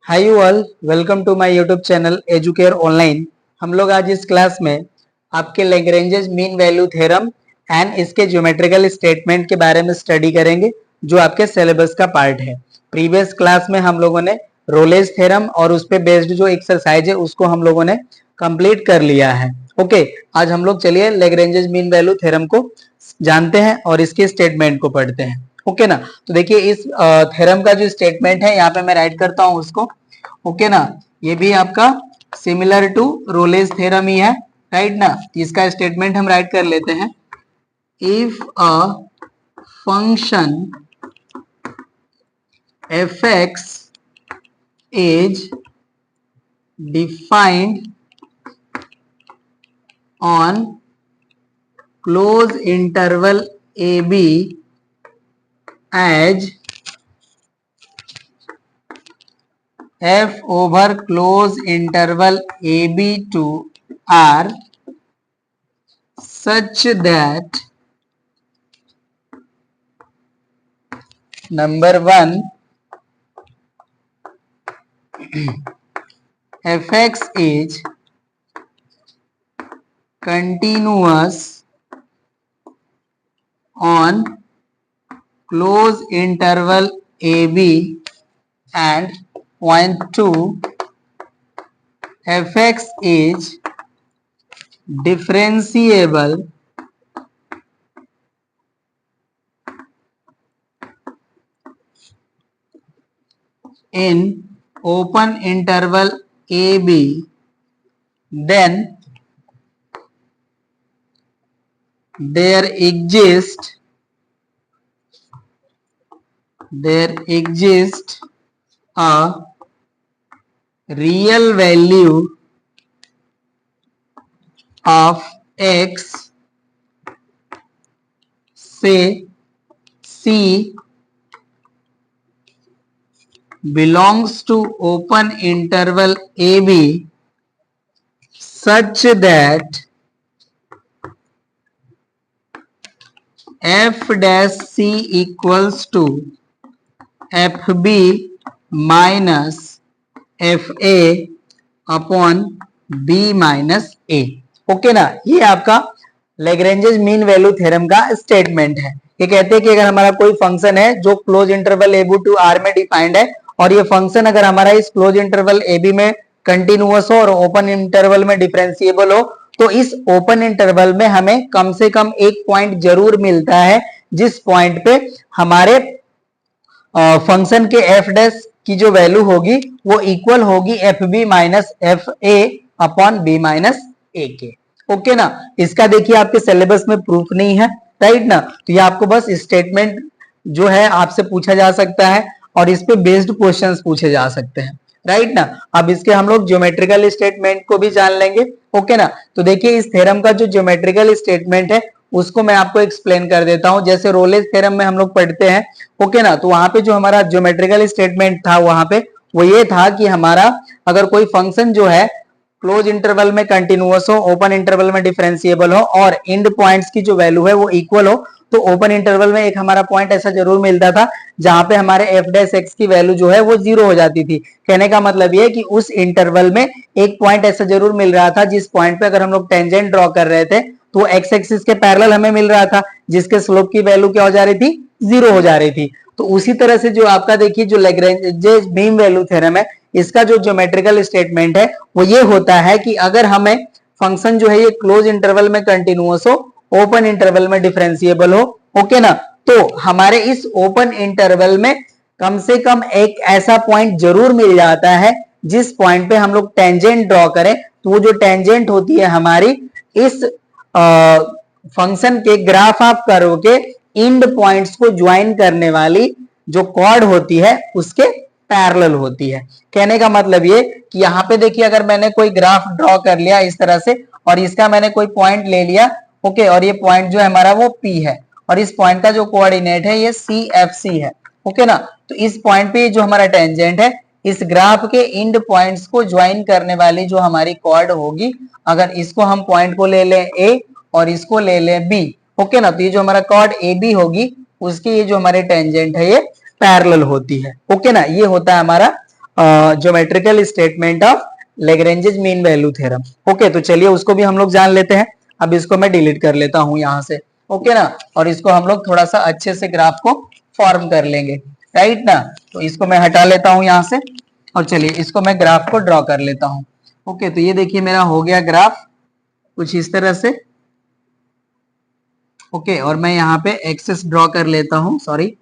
Hi you all, welcome to my YouTube channel Educare online. हम लोग आज इस क्लास में आपके Lagrange's mean value theorem and इसके ज्योमेट्रिकल स्टेटमेंट के बारे में स्टडी करेंगे, जो आपके सिलेबस का पार्ट है। प्रीवियस क्लास में हम लोगों ने रोलेज थ्योरम और उस पे बेस्ड जो एक्सरसाइज है उसको हम लोगों ने कंप्लीट कर लिया है। ओके, आज हम लोग चलिए लैग्रेंजेस मीन वैल्यू थ्योरम को जानते हैं और इसके स्टेटमेंट को पढ़ते हैं। ओके ना, तो देखिए इस थ्योरम का जो स्टेटमेंट है यहाँ पे मैं राइट करता हूँ उसको। ओके ना, ये भी आपका सिमिलर टू रोलेज थ्योरम ही है, राइट ना। इसका स्टेटमेंट हम राइट कर लेते हैं। If a function fx is defined on close interval ab as f over close interval ab to r such that number 1 fx is continuous on close interval ab and point 2 fx is differentiable in open interval ab, then there exists a real value of x, say c belongs to open interval ab such that f dash c equals to fb minus fa upon b minus a। Okay ना, ये आपका Lagrange's mean value theorem का statement है। ये कहते हैं कि अगर हमारा कोई फंक्शन है जो close interval a b to R में डिफाइंड है और ये फंक्शन अगर हमारा इस क्लोज इंटरवल ए बी में कंटिन्यूअस हो और ओपन इंटरवल में डिफरेंशिएबल हो, तो इस ओपन इंटरवल में हमें कम से कम एक पॉइंट जरूर मिलता है जिस पॉइंट पे हमारे फंक्शन के एफ डैश की जो वैल्यू होगी वो इक्वल होगी f b minus f a upon b minus a के। ओके ना, इसका देखिए आपके सिलेबस में प्रूफ नहीं है, राइट ना। तो ये आपको बस स्टेटमेंट जो है आपसे पूछा जा सकता है और इस पे बेस्ड क्वेश्चंस पूछे जा सकते हैं, राइट ना। अब इसके हम लोग ज्योमेट्रिकल स्टेटमेंट को भी जान लेंगे। ओके ना, तो देखिए इस थ्योरम का जो ज्योमेट्रिकल स्टेटमेंट है उसको मैं आपको एक्सप्लेन कर देता हूं। जैसे रोलेज थ्योरम में हम लोग पढ़ते हैं, ओके ना, तो वहां पे जो हमारा ज्योमेट्रिकल स्टेटमेंट था वहां पे वो ये था कि हमारा अगर कोई फंक्शन जो है क्लोज इंटरवल में कंटिन्यूअस हो, ओपन इंटरवल में डिफरेंशिएबल हो और एंड पॉइंट्स की जो वैल्यू है वो इक्वल हो, तो ओपन इंटरवल में एक हमारा पॉइंट ऐसा जरूर मिलता था जहां पे हमारे एफ डैश एक्स की वैल्यू जो है वो 0 हो जाती थी। कहने का मतलब ये है कि उस इंटरवल में एक पॉइंट ऐसा जरूर मिल रहा था जिस पॉइंट पे अगर हम लोग टेंजेंट ड्रॉ कर रहे थे तो एक्स एक्सिस के पैरेलल हमें मिल रहा था, जिसके स्लोप की वैल्यू क्या हो जा रही थी, 0 हो जा रही थी। तो उसी तरह से जो आपका देखिए जो लैग्रेंजेस मीन वैल्यू थ्योरम है इसका जो ज्योमेट्रिकल स्टेटमेंट है वो ये होता है कि अगर हमें फंक्शन जो है ये क्लोज इंटरवल में कंटिन्यूअस हो, ओपन इंटरवल में डिफरेंशिएबल हो, ओके ना, तो हमारे इस ओपन इंटरवल में कम से कम एक ऐसा पॉइंट जरूर मिल जाता है जिस पॉइंट पे हम लोग टेंजेंट ड्रॉ करें तो वो जो टेंजेंट होती है हमारी इस फंक्शन के ग्राफ ऑफ कर्व के एंड पॉइंट्स को ज्वाइन करने वाली जो कॉर्ड होती है उसके पैरेलल होती है। कहने का मतलब ये कि यहाँ पे देखिए अगर मैंने कोई ग्राफ ड्रॉ कर लिया इस तरह से और इसका मैंने कोई पॉइंट ले लिया, ओके, और ये पॉइंट जो है हमारा वो P है और इस पॉइंट का जो कोऑर्डिनेट है ये CFC है, ओके ना। तो इस पॉइंट पे जो हमारा टेंजेंट है इस ग्राफ के एंड पॉइंट्स को ज्वाइन करने वाली जो हमारी कॉर्ड होगी, अगर इसको हम पॉइंट को ले लें A और इसको ले लें B, ओके ना, तो ये जो हमारा कॉर्ड AB होगी उसकी ये जो हमारे टेंजेंट है ये पैरेलल होती है, ओके ना। ये होता है हमारा geometrical statement of Lagrange's mean value theorem. Okay, तो चलिए उसको भी हम लोग जान लेते हैं। अब इसको मैं डिलीट कर लेता हूं यहां से, ओके ना, और इसको हम लोग थोड़ा सा अच्छे से ग्राफ को फॉर्म कर लेंगे, राइट ना। तो इसको मैं हटा लेता हूं यहां से, और चलिए इसको मैं ग्राफ को ड्रॉ कर लेता हूं। ओके, तो ये देखिए मेरा हो गया ग्राफ कुछ इस तरह से। ओके, और मैं यहाँ पे एक्सेस ड्रॉ कर लेता हूँ, सॉरी,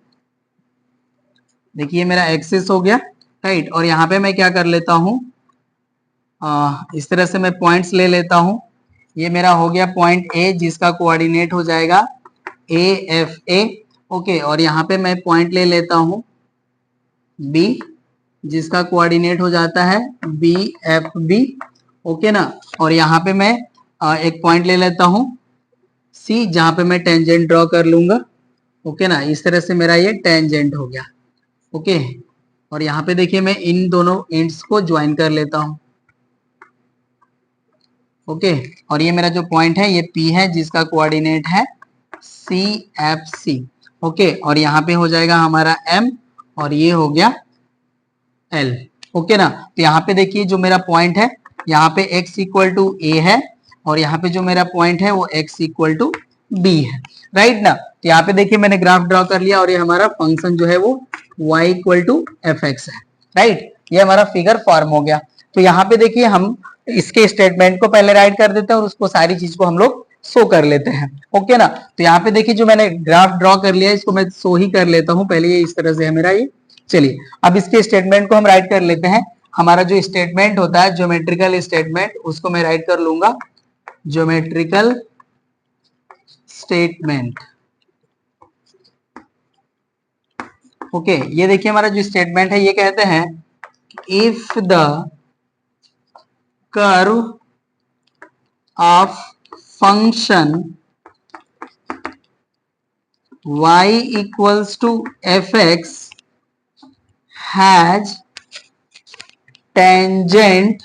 देखिए मेरा एक्सेस हो गया, राइट। और यहाँ पे मैं क्या कर लेता हूँ, इस तरह से मैं पॉइंट्स ले लेता हूँ। ये मेरा हो गया पॉइंट ए जिसका कोऑर्डिनेट हो जाएगा ए एफ ए। ओके, और यहाँ पे मैं पॉइंट ले लेता हूँ बी जिसका कोऑर्डिनेट हो जाता है बी एफ बी। ओके ना, और यहाँ पे मैं एक पॉइंट ले लेता हूँ सी जहां पे मैं टेंजेंट ड्रॉ कर लूंगा। ओके ना, इस तरह से मेरा ये टेंजेंट हो गया। ओके, और यहाँ पे देखिए मैं इन दोनों एंड्स को ज्वाइन कर लेता हूँ। ओके, और ये मेरा जो पॉइंट है ये पी है जिसका कोऑर्डिनेट है सी एफ सी। ओके, और यहाँ पे हो जाएगा हमारा एम, और ये हो गया एल। ओके ना, तो यहाँ पे देखिए जो मेरा पॉइंट है यहाँ पे x इक्वल टू ए है, और यहाँ पे जो मेरा पॉइंट है वो x इक्वल टू बी है, राइट ना। तो यहाँ पे देखिए मैंने ग्राफ ड्रॉ कर लिया, और ये हमारा फंक्शन जो है वो y equal to f x है, राइट। ये हमारा फिगर फॉर्म हो गया। तो यहाँ पे देखिए हम इसके स्टेटमेंट को पहले राइट कर देते हैं और उसको सारी चीज को हम लोग शो कर लेते हैं। ओके ना, तो यहाँ पे देखिए जो मैंने ग्राफ ड्रॉ कर लिया इसको मैं शो ही कर लेता हूँ पहले। ये इस तरह से है मेरा ये। चलिए अब इसके स्टेटमेंट को हम राइट कर लेते हैं। हमारा जो स्टेटमेंट होता है ज्योमेट्रिकल स्टेटमेंट, उसको मैं राइट कर लूंगा ज्योमेट्रिकल स्टेटमेंट। ओके, ये देखिए हमारा जो स्टेटमेंट है ये कहते हैं if the curve of function y equals to fx has tangent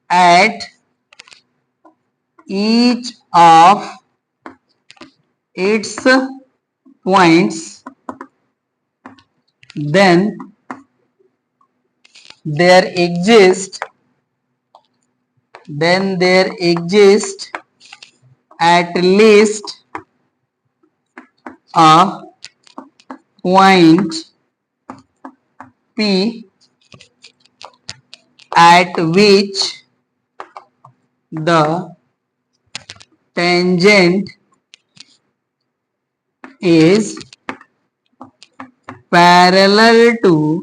at each of its points, then there exists at least a point P at which the tangent is parallel to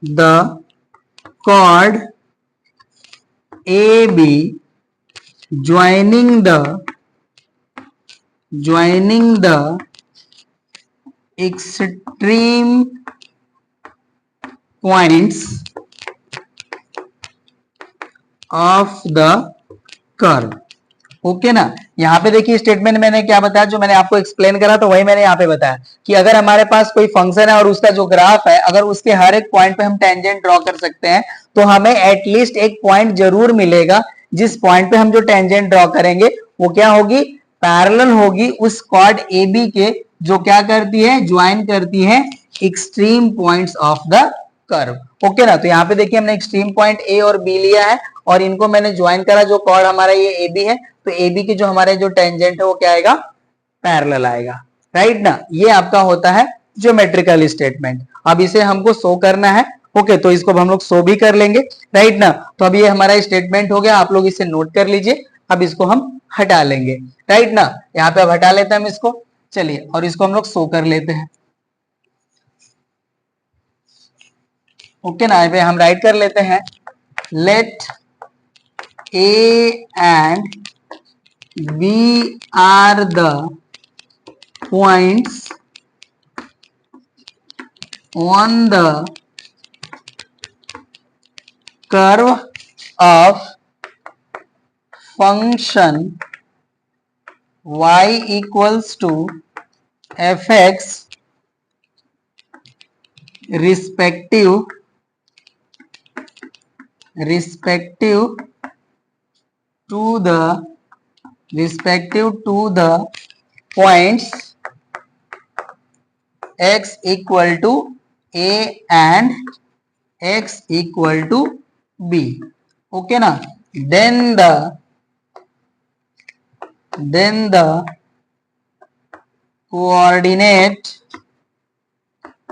the chord AB joining the extreme points of the curve। Okay ना, यहाँ पे देखिए statement मैंने क्या बताया, जो मैंने आपको एक्सप्लेन करा तो वही मैंने यहाँ पे बताया कि अगर हमारे पास कोई फंक्शन है और उसका जो ग्राफ है अगर उसके हर एक पॉइंट पे हम टेंजेंट ड्रॉ कर सकते हैं तो हमें एटलीस्ट एक पॉइंट जरूर मिलेगा जिस पॉइंट पे हम जो टेंजेंट ड्रॉ करेंगे वो क्या होगी, पैरेलल होगी उस कॉर्ड ए बी के, जो क्या करती है, ज्वाइन करती है extreme points of the curve. Okay ना, तो यहाँ पे देखिए हमने एक्सट्रीम पॉइंट ए और बी लिया है और इनको मैंने ज्वाइन करा, जो कॉर्ड हमारा ये ए बी है, तो ए बी के जो हमारे जो टेंजेंट है वो क्या आएगा, पैरेलल आएगा, राइट ना। ये आपका होता है ज्योमेट्रिकल स्टेटमेंट। अब इसे हमको शो करना है। ओके, तो इसको हम लोग शो भी कर लेंगे, राइट ना। तो अब ये हमारा स्टेटमेंट हो गया, आप लोग इसे नोट कर लीजिए। अब इसको हम हटा लेंगे, राइट ना। यहाँ पे अब हटा लेते हैं हम इसको, चलिए, और इसको हम लोग शो कर लेते हैं। ओके ना, हम राइट कर लेते हैं let a and b are the points on the curve of function y equals to fx respective to the points x equal to a and x equal to b, okay ना. then the coordinate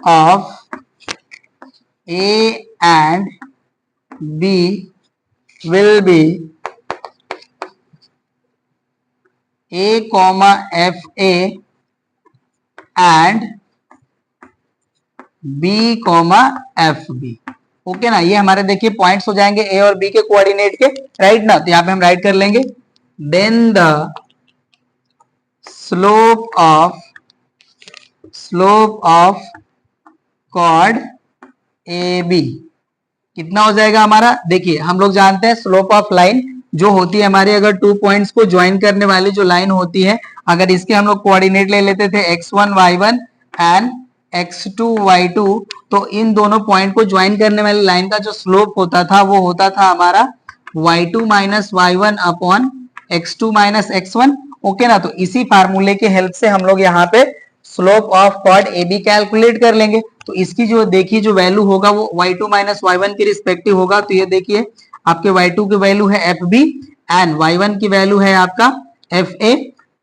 of a and b will be a comma fa and b comma fb, okay ना. ये हमारे देखिए points हो जाएंगे ए और B के coordinate के, राइट ना. तो यहाँ पे हम राइट कर लेंगे then the slope of chord a b कितना हो जाएगा हमारा. देखिए हम लोग जानते हैं स्लोप ऑफ लाइन जो होती है हमारी, अगर 2 पॉइंट्स को ज्वाइन करने वाली जो लाइन होती है, अगर इसके हम लोग कोऑर्डिनेट ले लेते थे x1 y1 and x2 y2, तो इन दोनों पॉइंट को ज्वाइन करने वाली लाइन का जो स्लोप होता था वो होता था हमारा y2 minus y1 upon x2 minus x1, okay ना. तो इसी फार्मूले के हेल्प से हम लोग यहाँ पे slope of chord a b calculate कर लेंगे. तो इसकी जो देखिए जो वैल्यू होगा वो y2 माइनस y1 के रिस्पेक्टिव होगा. तो ये देखिए आपके y2 की वैल्यू है fb एंड y1 की वैल्यू है आपका fa,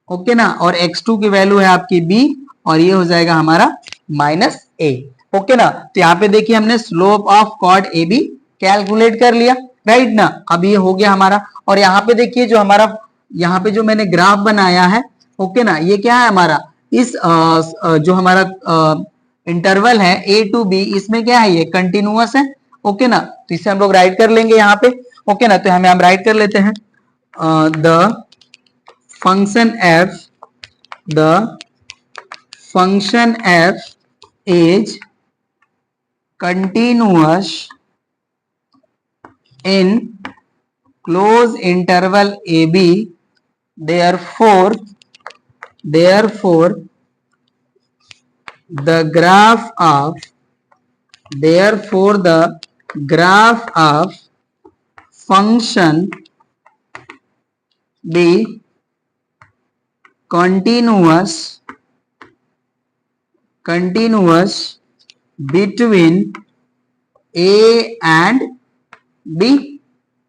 ओके ना. और x2 की वैल्यू है आपकी b और ये हो जाएगा हमारा माइनस a, ओके ना. तो यहाँ पे देखिए हमने slope of chord a b calculate कर लिया, राइट ना. अब ये हो गया हमारा. और यहाँ पे देखिए जो हमारा यहाँ पे जो मैंने ग्राफ बनाया है, ओके ना, ये क्या है हमारा, इस जो हमारा इंटरवल है ए टू बी, इसमें क्या है, ये कंटिन्यूअस है, ओके ना. तो इसे हम लोग राइट कर लेंगे यहाँ पे, ओके ना. तो हमें हम राइट कर लेते हैं the function f is continuous in close interval a b, therefore the graph of function be continuous between a and b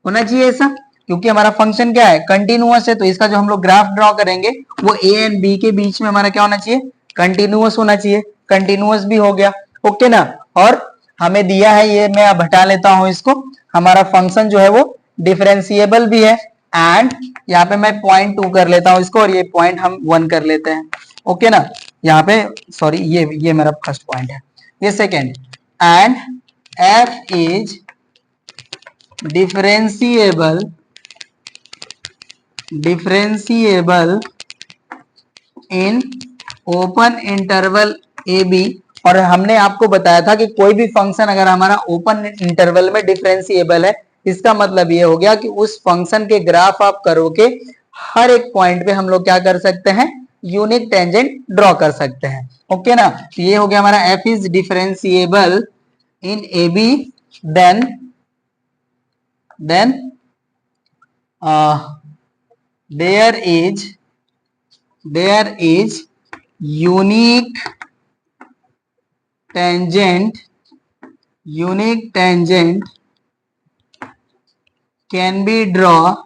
होना चाहिए ऐसा, क्योंकि हमारा फंक्शन क्या है, कंटिन्यूअस है. तो इसका जो हम लोग ग्राफ ड्रॉ करेंगे वो ए एंड बी के बीच में हमारा क्या होना चाहिए, कंटिन्यूअस होना चाहिए. कंटिन्यूअस भी हो गया, ओके ना. और हमें दिया है, ये मैं अब हटा लेता हूं इसको, हमारा फंक्शन जो है वो डिफरेंशिएबल भी है. एंड यहाँ पे मैं 0.2 कर लेता हूं इसको और ये पॉइंट हम 1 कर लेते हैं, ओके ना. यहाँ पे सॉरी ये मेरा फर्स्ट पॉइंट है, ये second. And F is differentiable in open interval AB. और हमने आपको बताया था कि कोई भी फंक्शन अगर हमारा ओपन इंटरवल में डिफरेंशिएबल है, इसका मतलब ये हो गया कि उस फंक्शन के ग्राफ आप करो के हर एक पॉइंट पे हम लोग क्या कर सकते हैं, यूनिक टेंजेंट ड्रॉ कर सकते हैं, ओके ना. तो ये हो गया हमारा f is differentiable in AB, then there is unique tangent can be draw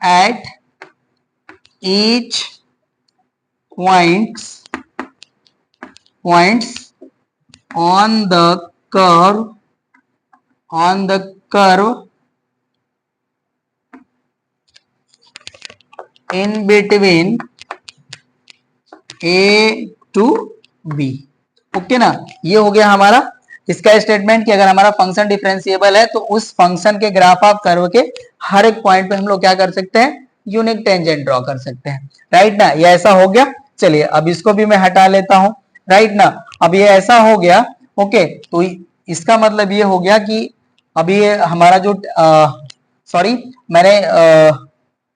at each points on the curve in between A to B, okay ना. ये हो गया हमारा इसका स्टेटमेंट कि अगर हमारा फंक्शन डिफरेंशिएबल है तो उस फंक्शन के ग्राफ आप कर्व के हर एक पॉइंट पे हम लोग क्या कर सकते हैं, यूनिक टेंजेंट ड्रॉ कर सकते हैं, राइट ना. ये ऐसा हो गया. चलिए अब इसको भी मैं हटा लेता हूं, राइट ना. अब ये ऐसा हो गया, ओके. तो इसका मतलब ये हो गया कि अभी ये हमारा जो सॉरी मैंने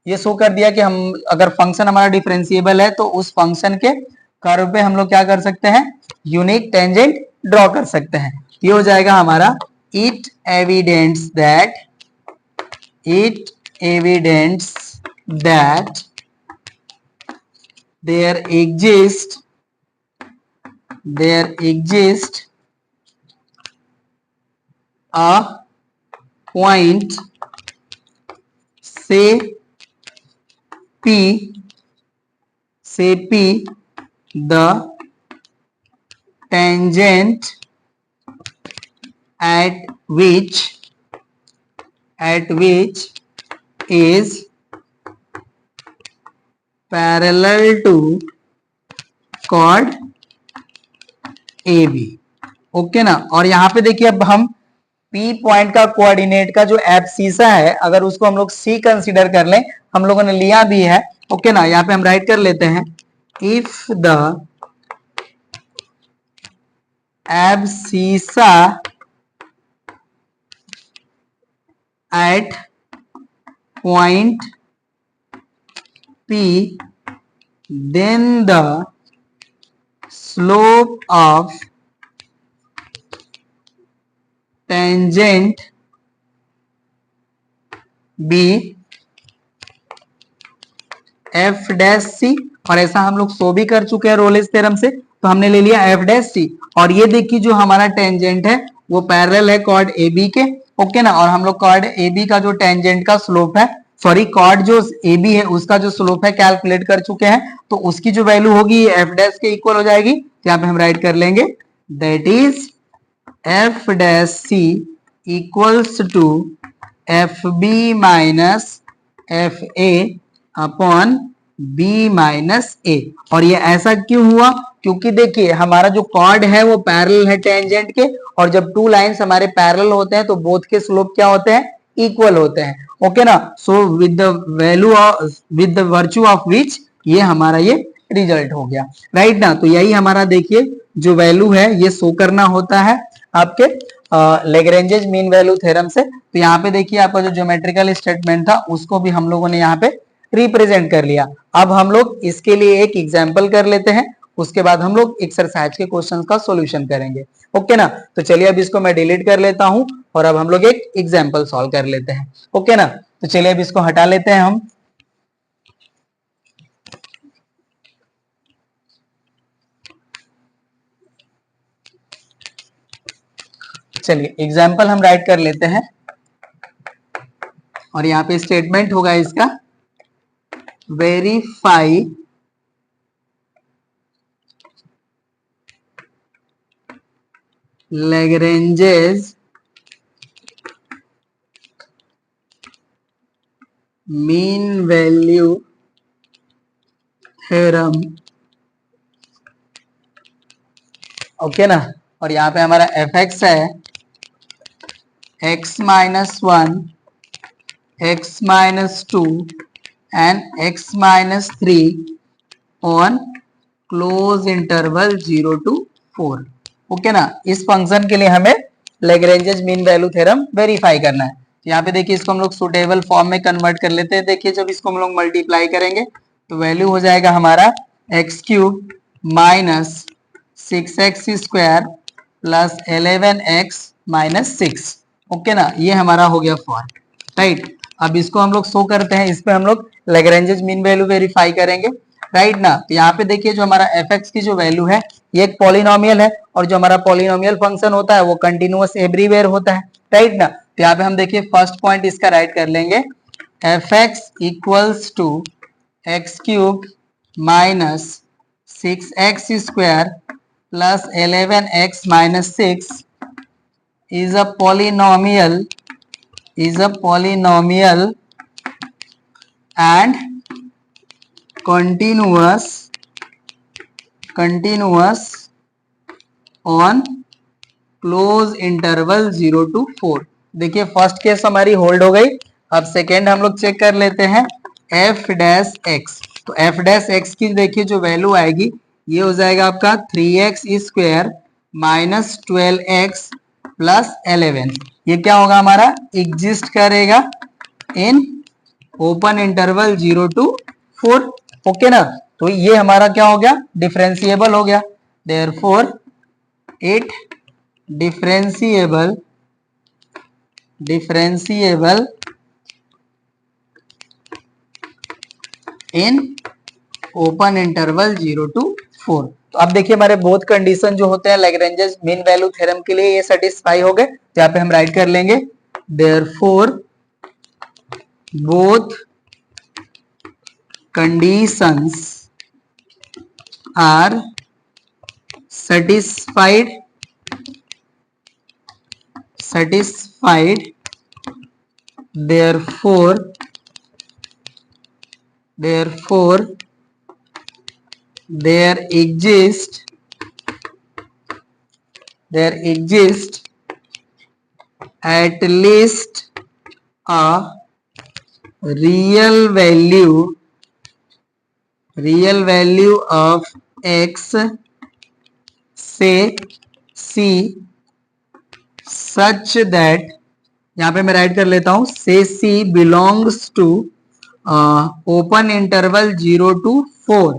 ये शो कर दिया कि हम अगर फंक्शन हमारा डिफरेंशिएबल है तो उस फंक्शन के कर्व पे हम लोग क्या कर सकते हैं, यूनिक टेंजेंट ड्रॉ कर सकते हैं. ये हो जाएगा हमारा it evidence that there exists a point, say P, the tangent at which is parallel to chord AB। Okay ना। और यहां पे देखिए अब हम P पॉइंट का कोऑर्डिनेट का जो एब्सिसा है, अगर उसको हम लोग C कंसीडर कर लें, हम लोगों ने लिया भी है। ओके ना। यहाँ पे हम राइट कर लेते हैं, if the abscissa at point P, then the slope of tangent B f dash c. और ऐसा हम लोग सो भी कर चुके हैं रोलेस थ्योरम से, तो हमने ले लिया f डैश सी। और ये देखिए जो हमारा टेंजेंट है वो पैरेलल है कॉर्ड AB के। ओके ना। और हम लोग कॉर्ड AB का जो टेंजेंट का स्लोप है, सॉरी कॉर्ड जो AB है उसका जो स्लोप है कैलकुलेट कर चुके हैं, तो उसकी जो वैल्यू होगी ये f डैश के इक्वल हो जाएगी। तो यहाँ पे हम राइट कर लेंगे, that is f dash c equals to fb minus fa upon b minus a। और ये ऐसा क्यों हुआ? क्योंकि देखिए हमारा जो कॉर्ड है वो पैरेलल है टेंजेंट के, और जब टू लाइंस हमारे पैरेलल होते हैं तो बोथ के स्लोप क्या होते हैं? इक्वल होते हैं। ओके ना। So with the virtue of which ये हमारा ये रिजल्ट हो गया, राइट ना। तो यही हमारा देखिए जो वैल्यू है ये शो करना होता है आपके लेग्रेंजेज मीन वैल्यू थ्योरम से। तो यहाँ पे देखिए आपका जो ज्योमेट्रिकल स्टेटमेंट था उसको भी हम लोगों ने यहाँ पे रिप्रेजेंट कर लिया। अब हम लोग इसके लिए एक एग्जाम्पल कर लेते हैं, उसके बाद हम लोग एक्सरसाइज के क्वेश्चन का सॉल्यूशन करेंगे। ओके ना। तो चलिए अब इसको मैं डिलीट कर लेता हूं और अब हम लोग एक एग्जाम्पल सॉल्व कर लेते हैं। ओके ना। तो चलिए अब इसको हटा लेते हैं हम। चलिए एग्जाम्पल हम राइट कर लेते हैं, और यहाँ पे स्टेटमेंट होगा इसका, verify Lagrange's mean value theorem। Okay ना। और यहाँ पे हमारा fx है x minus 1, x minus 2 and x minus 3 on close interval 0 to 4। Okay ना। इस फंक्शन के लिए हमें Lagrange's mean value theorem verify करना है। तो यहाँ पे देखिए इसको हम लोग सुटेबल फॉर्म में कन्वर्ट कर लेते हैं। देखिए जब इसको हम लोग मल्टीप्लाई करेंगे तो वैल्यू हो जाएगा हमारा x cube minus 6x square plus 11x minus 6। Okay ना। ये हमारा हो गया फॉर्म, राइट। अब इसको हम लोग शो करते हैं, इस पे हम लोग लेग्रेंजेस मीन वैल्यू वेरीफाई करेंगे, राइट ना। तो यहाँ पे देखिए जो हमारा fx की जो वैल्यू है ये एक पॉलिनोमियल है, और जो हमारा पॉलिनोमियल फंक्शन होता है वो कंटिन्यूअस एवरीवेयर होता है, राइट ना। तो यहाँ पे हम देखिए फर्स्ट पॉइंट इसका राइट कर लेंगे, fx equals to x cube minus 6x square plus 11x minus 6 is a polynomial and continuous on close interval 0 to 4। देखिए फर्स्ट केस हमारी होल्ड हो गई। अब सेकेंड हम लोग चेक कर लेते हैं f डैश x। तो f डैश x की देखिए जो वैल्यू आएगी ये हो जाएगा आपका 3x square minus 12x plus 11। ये क्या होगा हमारा? एग्जिस्ट करेगा in open interval 0 to 4। Okay ना। तो ये हमारा क्या हो गया? डिफरेंशिएबल हो गया। Therefore it differentiable in open interval 0 to 4। तो अब देखिए हमारे बोथ कंडीशन जो होते हैं लैग्रेंजेस मीन वैल्यू थ्योरम के लिए ये सेटिस्फाई हो गए। तो यहाँ पे हम राइट कर लेंगे therefore both conditions are satisfied therefore there exists at least a real value of x say c such that, यहां पे मैं राइट कर लेता हूं, say c belongs to open interval 0 to 4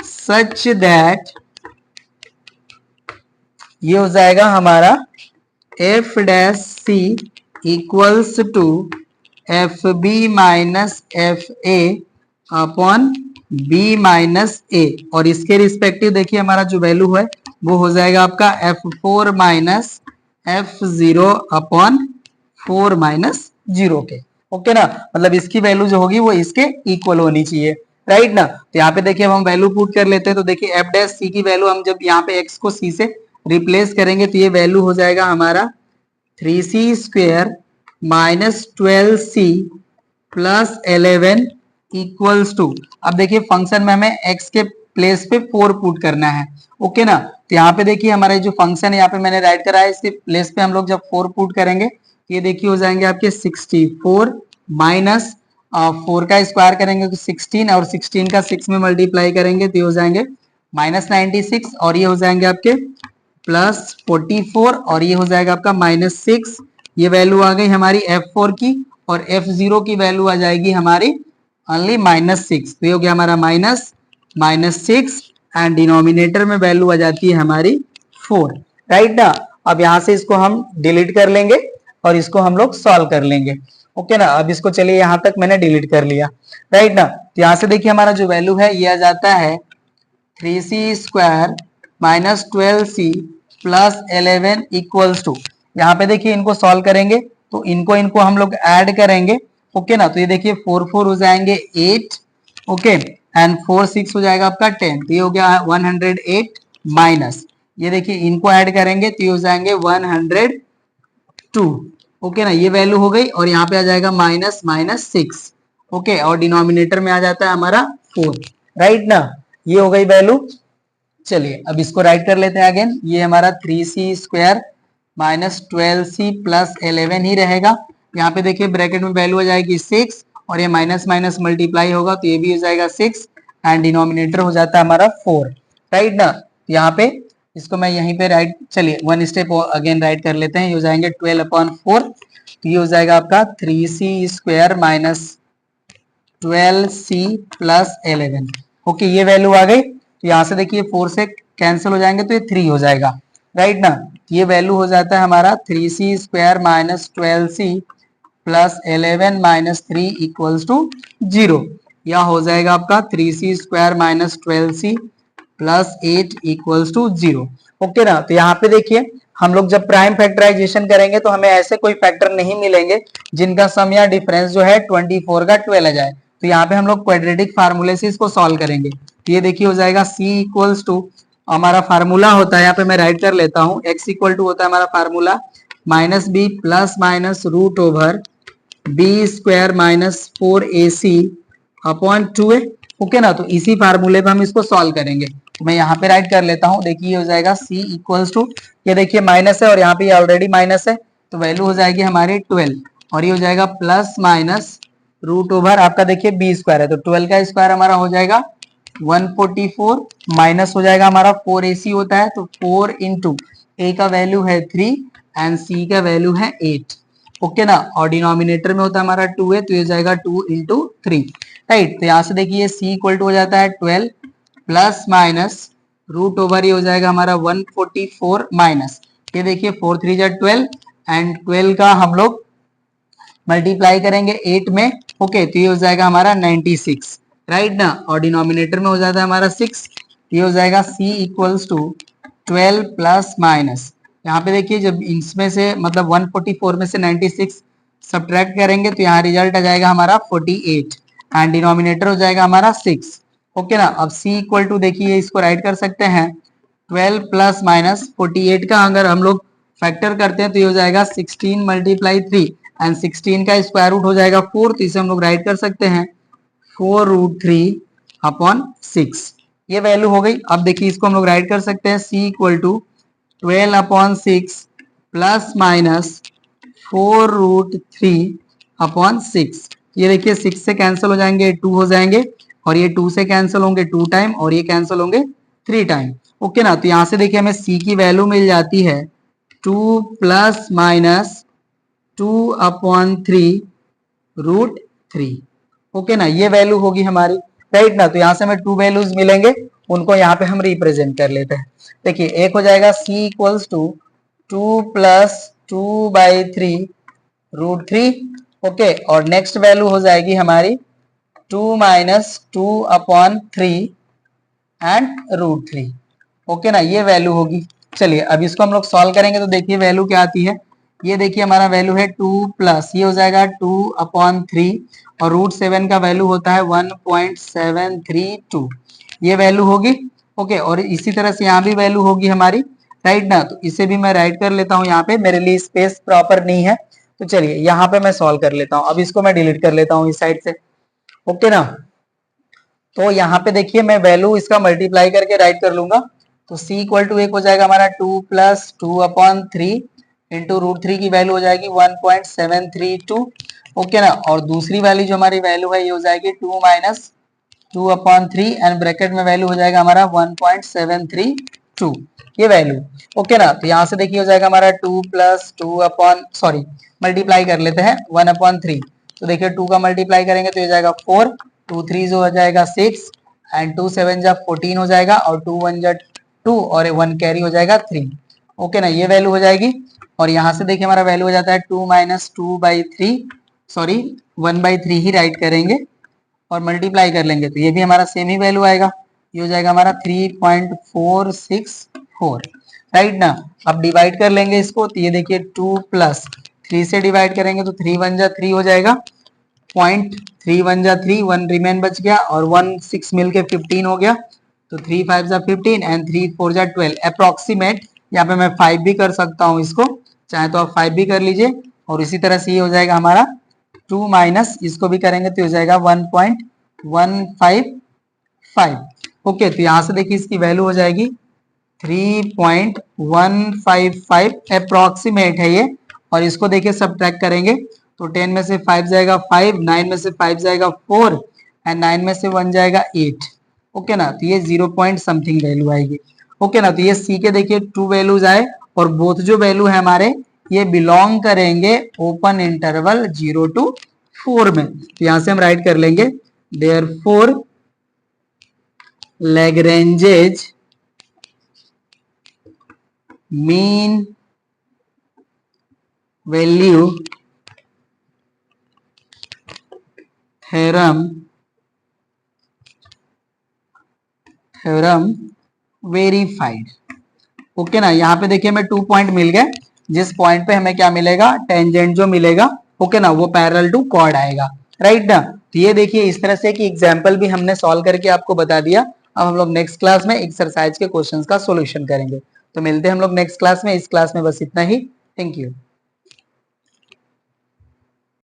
such that ये हो जाएगा हमारा f dash c equals to f b minus f a upon b minus a, और इसके रिस्पेक्टिव देखिए हमारा जो वैल्यू है वो हो जाएगा आपका F4 minus F0 upon 4 minus 0 के। ओके ना, मतलब इसकी वैल्यू जो होगी वो इसके इक्वल होनी चाहिए, राइट ना। तो यहाँ पे देखिए हम वैल्यू पुट कर लेते हैं। तो देखिए एफ डैश सी की वैल्यू हम जब यहाँ पे एक्स को सी से रिप्लेस करेंगे तो ये वैल्यू हो जाएगा हमारा 3c square minus 12c plus 11 equals to, अब देखिए फंक्शन में हमें x के प्लेस पे 4 पुट करना है। ओके ना, तो यहाँ पे देखिए हमारा जो फंक्शन है यहाँ पे मैंने राइट करा है, इसके प्लेस पे हम लोग जब 4 पुट करेंगे ये देखिए हो जाएंगे आपके 64 माइनस 4 का स्क्वायर करेंगे तो 16 और 16 का 6 में मल्टीप्लाई करेंगे तो ये हो जाएंगे माइनस 96 और ये हो जाएंगे आपके प्लस 44 और ये हो जाएगा आपका माइनस 6। ये वैल्यू आ गई हमारी F4 की और F0 की वैल्यू आ जाएगी हमारी ओनली -6। तो ये हो गया हमारा -6 एंड डिनोमिनेटर में वैल्यू आ जाती है हमारी 4, राइट ना। अब यहाँ से इसको हम डिलीट कर लेंगे और इसको हम लोग सॉल्व कर लेंगे। ओके ना, अब इसको चलिए यहाँ तक मैंने डिलीट कर लिया, राइट ना। तो यहाँ से देखिए हमारा जो वैल्यू है ये आ जाता है 3c square minus 12c plus 11 equals to, यहाँ पे देखिए इनको सॉल्व करेंगे तो इनको हम लोग ऐड करेंगे। ओके ना, तो ये देखिए 4 4 हो जाएंगे 8, ओके एंड 4 6 हो जाएगा आपका 10, तो ये हो गया 108 माइनस, ये देखिए इनको ऐड करेंगे तो ये हो जाएंगे 102। ओके ना, ये वैल्यू हो गई और यहाँ पे आ जाएगा -6। ओके, और डिनोमिनेटर में आ जाता है हमारा 4, राइट ना। ये हो गई वैल्यू। चलिए अब इसको राइट कर लेते हैं अगेन। ये हमारा 3c square minus 12c plus 11 ही रहेगा। यहाँ पे देखिए ब्रैकेट में वैल्यू आ जाएगी 6 और ये माइनस माइनस मल्टीप्लाई होगा तो ये भी हो जाएगा 6 एंड डिनोमिनेटर हो जाता है हमारा 4, राइट ना। यहाँ पे इसको मैं यहीं पे राइट, चलिए वन स्टेप अगेन राइट कर लेते हैं। ये हो जाएंगे 12/4, तो ये हो जाएगा आपका 3c square minus 12c plus 11। Okay, ये वैल्यू आ गई। तो यहाँ से देखिए 4 से कैंसिल हो जाएंगे तो ये 3 हो जाएगा, राइट ना। ये वैल्यू हो जाता है हमारा 3c square minus 12c plus 11 minus 3 equals to 0। या हो जाएगा आपका 3c square minus 12c plus 8 equals to 0। Okay ना, तो यहाँ पे देखिए हम लोग जब प्राइम फैक्टराइजेशन करेंगे तो हमें ऐसे कोई फैक्टर नहीं मिलेंगे जिनका सम या डिफरेंस जो है 24 का 12 आ जाए। तो यहाँ पे हम लोग क्वाड्रेटिक फार्मूले से इसको सॉल्व करेंगे। तो ये देखिए हो जाएगा c इक्वल्स टू, हमारा फार्मूला होता है यहाँ पे मैं राइट कर लेता हूँ, x इक्वल टू होता है हमारा formula minus b plus minus root over b square minus 4ac upon 2a। Okay ना, तो इसी फार्मूले पे हम इसको सॉल्व करेंगे। तो मैं यहाँ पे राइट कर लेता हूँ। देखिए हो जाएगा c इक्वल्स टू, ये देखिए माइनस है और यहाँ पे ऑलरेडी माइनस है तो वैल्यू हो जाएगी हमारी 12 और ये हो जाएगा प्लस माइनस रूट ओवर आपका देखिए बी स्क्वायर है तो 12 का स्क्वायर हमारा हो जाएगा 144 माइनस हो जाएगा हमारा 4ac होता है तो 4 इंटू ए का वैल्यू है 3 एंड सी का वैल्यू है 8। ओके ना, और डिनोमिनेटर में होता है हमारा 2 है तो ये जाएगा 2 इंटू 3, राइट। तो यहाँ से देखिए c इक्वल टू हो जाता है 12 प्लस माइनस रूट ओवर ये हो जाएगा हमारा 144 माइनस, ये देखिए 4 3 जा 12 एंड 12 का हम लोग मल्टीप्लाई करेंगे 8 में। ओके, तो ये हो जाएगा हमारा 96, राइट ना, और डिनोमिनेटर में हो जाता है हमारा 6, ये हो जाएगा c equals to 12 plus minus, यहाँ पे देखिए जब इसमें से मतलब 144 में से 96 सब्ट्रैक्ट करेंगे तो यहाँ रिजल्ट आ जाएगा हमारा 48 एंड डिनोमिनेटर हो जाएगा हमारा 6। ओके ना, अब c इक्वल टू देखिए इसको राइट कर सकते हैं 12 प्लस माइनस 48 का अगर हम लोग फैक्टर करते हैं तो ये हो जाएगा 16 मल्टीप्लाई 3 एंड 16 का स्क्वायर रूट हो जाएगा 4, तो इसे हम लोग राइट कर सकते हैं 4√3/6, ये वैल्यू हो गई। अब देखिए इसको हम लोग राइट कर सकते हैं c equal to 12/6 plus minus 4√3/6, ये देखिए 6 से कैंसिल हो जाएंगे 2 हो जाएंगे और ये 2 से कैंसिल होंगे 2 टाइम और ये कैंसिल होंगे 3 टाइम। ओके ना, तो यहाँ से देखिए हमें c की वैल्यू मिल जाती है 2 प्लस माइनस 2/3√3। ओके ना, ये वैल्यू होगी हमारी, राइट ना। तो यहाँ से हमें 2 वैल्यूज मिलेंगे, उनको यहाँ पे हम रिप्रेजेंट कर लेते हैं। देखिए एक हो जाएगा c equals to 2 plus 2/3√3, okay, और नेक्स्ट वैल्यू हो जाएगी हमारी 2 माइनस 2/3 एंड √3। ओके ना, ये वैल्यू होगी। चलिए अब इसको हम लोग सॉल्व करेंगे तो देखिए वैल्यू क्या आती है, ये देखिए हमारा वैल्यू है 2 प्लस ये हो जाएगा 2/3 और √7 का वैल्यू होता है 1.732, ये वैल्यू होगी। ओके, और इसी तरह से यहाँ भी वैल्यू होगी हमारी, राइट ना। तो इसे भी मैं राइट कर लेता हूँ, यहाँ पे मेरे लिए स्पेस प्रॉपर नहीं है तो चलिए यहाँ पे मैं सॉल्व कर लेता हूँ। अब इसको मैं डिलीट कर लेता हूँ इस साइड से। ओके ना, तो यहाँ पे देखिए मैं वैल्यू इसका मल्टीप्लाई करके राइट कर लूंगा, तो c इक्वल टू एक हो जाएगा हमारा 2 प्लस 2/3 इंटू √3 की वैल्यू हो जाएगी 1.732। ओके ना, और दूसरी वाली जो हमारी वैल्यू है ये हो जाएगी 2 माइनस 2/3 एंड ब्रैकेट में वैल्यू हो जाएगा हमारा 1.732, ये वैल्यू। ओके ना, तो यहाँ से देखिए हो जाएगा हमारा 2 प्लस 2 मल्टीप्लाई कर लेते हैं 1/3, तो देखिए 2 का मल्टीप्लाई करेंगे तो ये जाएगा 4, 2 3 जो हो जाएगा 6 एंड 2 7 जा 14 हो जाएगा और 2 1 जा 2 और 1 कैरी हो जाएगा 3। ओके ना, ये वैल्यू हो जाएगी। और यहाँ से देखिए हमारा वैल्यू हो जाता है 2 माइनस 2/3, सॉरी 1/3 ही राइट करेंगे और मल्टीप्लाई कर लेंगे तो ये भी हमारा सेम ही वैल्यू आएगा, ये हो जाएगा हमारा 3.464, राइट ना। अब डिवाइड कर लेंगे इसको तो ये देखिए 2 प्लस 3 से डिवाइड करेंगे तो 3 1 जा 3 हो जाएगा, 0.3 1 जा 3, 1 रिमेन बच गया और 1 6 मिलके 15 हो गया, तो 3 5 जा 15 एंड 3 4 जा 12 अप्रोक्सीमेट। यहाँ पे मैं 5 भी कर सकता हूँ इसको, चाहे तो आप 5 भी कर लीजिए। और इसी तरह से ये हो जाएगा हमारा 2 माइनस इसको भी करेंगे तो हो जाएगा 1.155। ओके, तो यहाँ से देखिए इसकी वैल्यू हो जाएगी 3.155 अप्रोक्सीमेट है ये। और इसको देखिए सब्ट्रैक्ट करेंगे तो 10 में से 5 जाएगा 5, 9 में से 5 जाएगा 4 एंड 9 में से 1 जाएगा 8। ओके ना, तो ये 0 पॉइंट समथिंग वैल्यू आएगी। ओके ना, तो ये सी के देखिए 2 वैल्यूज आए और बोथ जो वैल्यू है हमारे ये बिलोंग करेंगे ओपन इंटरवल 0 to 4 में। तो यहां से हम राइट कर लेंगे therefore Lagrange's mean value theorem verified. Okay ना, यहाँ पे देखिए हमें 2 पॉइंट मिल गए, जिस पॉइंट पे हमें क्या मिलेगा, टेंजेंट जो मिलेगा, ओके ना, वो पैरेलल टू कॉर्ड आएगा, राइट ना। तो ये देखिए इस तरह से कि एग्जाम्पल भी हमने सॉल्व करके आपको बता दिया। अब हम लोग नेक्स्ट क्लास में एक्सरसाइज के क्वेश्चंस का सॉल्यूशन करेंगे। तो मिलते हैं हम लोग नेक्स्ट क्लास में, इस क्लास में बस इतना ही। Thank you.